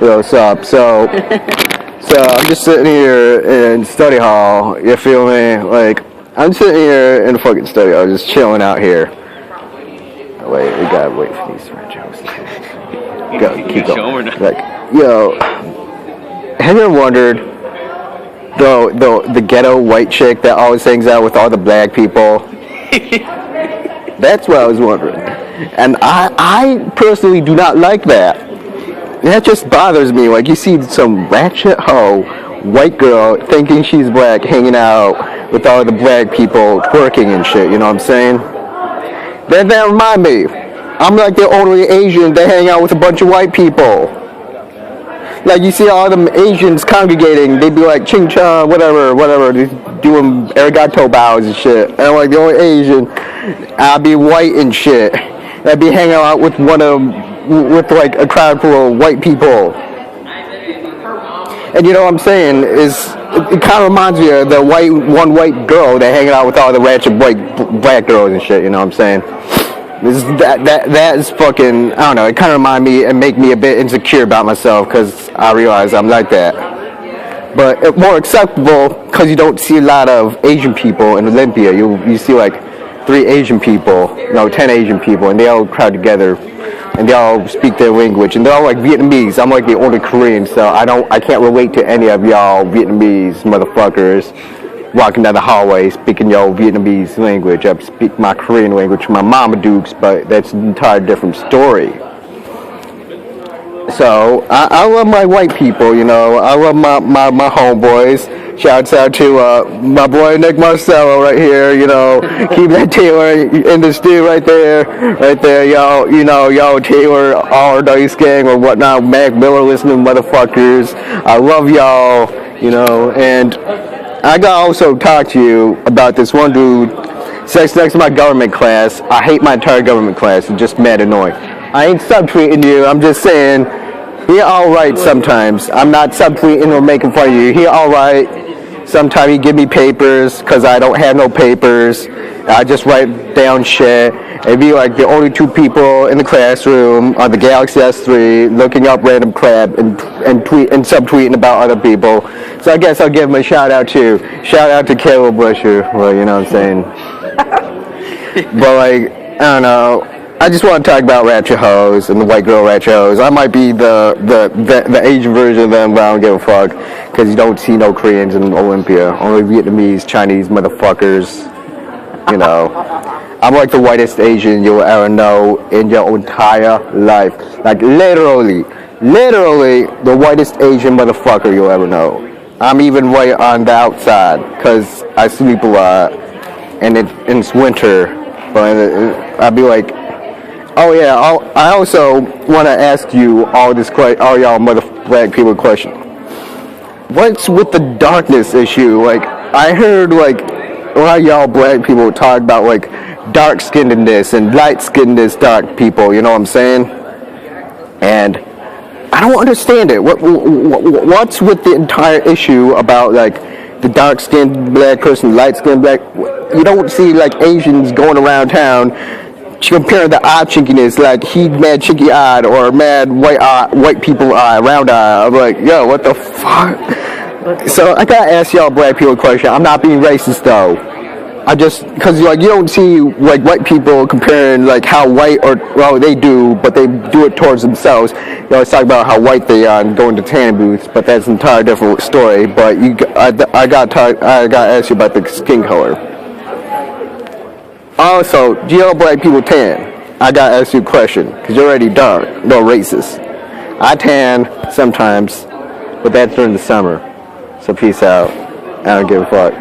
Yo, what's up? So I'm just sitting here in study hall. You feel me? Like, I'm sitting here in the fucking study hall, just chilling out here. Wait, we gotta wait for these jokes. Go, keep going. Like, yo, have you ever wondered the ghetto white chick that always hangs out with all the black people? That's what I was wondering. And I personally do not like that. That just bothers me. Like, you see some ratchet hoe, white girl, thinking she's black, hanging out with all the black people, twerking and shit, you know what I'm saying? That remind me. I'm like the only Asian that hang out with a bunch of white people. Like, you see all them Asians congregating, they'd be like, ching chong, whatever, doing arigato bows and shit. And I'm like the only Asian, I'd be white and shit. I'd be hanging out with with like a crowd full of white people. And you know what I'm saying is, it kind of reminds me of the one white girl that hanging out with all the ratchet white black girls and shit, you know what I'm saying? That is fucking, I don't know, it kind of remind me and make me a bit insecure about myself, because I realize I'm like that. But it's more acceptable because you don't see a lot of Asian people in Olympia. You see like 3 Asian people, 10 Asian people, and they all crowd together, and they all speak their language, and they're all like Vietnamese. I'm like the only Korean, so I can't relate to any of y'all Vietnamese motherfuckers walking down the hallway speaking your Vietnamese language. I speak my Korean language, my mama dukes, but that's an entire different story. So I love my white people, I love my homeboys. Shouts out to my boy Nick Marcello right here, keep that Taylor in the stew right there, y'all, y'all Taylor, Allardyce gang or whatnot, Mac Miller listening motherfuckers. I love y'all, and I gotta also talk to you about this one dude sits next to my government class. I hate my entire government class. It's just mad annoying. I ain't subtweeting you. I'm just saying, he alright sometimes. I'm not subtweeting or making fun of you. He alright. Sometimes he give me papers because I don't have no papers. I just write down shit. It'd be like the only 2 people in the classroom on the Galaxy S3 looking up random crap and subtweeting about other people. So I guess I'll give him a shout out too. Shout out to Caleb Busher. Well, you know what I'm saying. But like, I don't know. I just want to talk about ratchet hoes and the white girl ratchet hoes. I might be the Asian version of them, but I don't give a fuck, because you don't see no Koreans in Olympia. Only Vietnamese, Chinese motherfuckers. I'm like the whitest Asian you'll ever know in your entire life. Like literally the whitest Asian motherfucker you'll ever know. I'm even white on the outside because I sleep a lot and it's winter. But I'd be like, oh yeah, I also want to ask you all y'all black people question. What's with the darkness issue? Like, I heard like a lot of y'all black people talk about like dark-skinnedness and light-skinnedness dark people, you know what I'm saying? And I don't understand it. What's with the entire issue about like the dark-skinned black person, light-skinned black? You don't see like Asians going around town comparing the eye chinkiness, like he mad chinky eyed or mad white people eye, round eye. I'm like, yo, what the fuck? So I gotta ask y'all black people a question. I'm not being racist though. Because like you don't see like white people comparing like how white they do, but they do it towards themselves. You always talk about how white they are and going to tan booths, but that's an entire different story. But I gotta ask you about the skin color. Also, do y'all black people tan? I gotta ask you a question, because you're already dark, no racist. I tan sometimes, but that's during the summer. So peace out. I don't give a fuck.